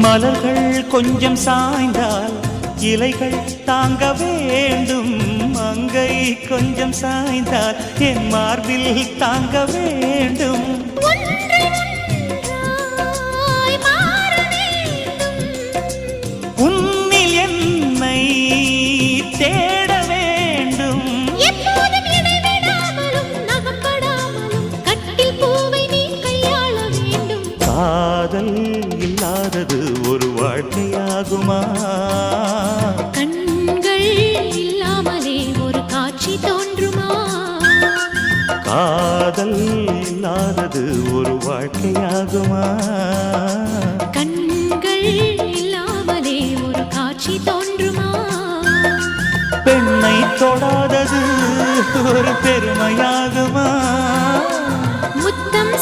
மலர்கள் கொஞ்சம் சாய்ந்தால் இலைகள் தாங்க வேண்டும். மங்கை கொஞ்சம் சாய்ந்தால் என் மார்பில் தாங்க வேண்டும். உன்னில் என்னை தேட வேண்டும். எப்போதும் இடைவிடாமலும் நகப்படாமலும் கட்டில் பூவை நீ கையாள வேண்டும். காதல் இல்லாதது ஒரு வாழ்க்கையாகுமா? கண்கள் இல்லாமலே ஒரு காட்சி தோன்றுமா? காதல் இல்லாதது ஒரு வாழ்க்கையாகுமா? கண்கள் இல்லாமலே ஒரு காட்சி தோன்றுமா? பெண்ணை தொடாதது ஒரு பெருமையாகுமா? முத்தம்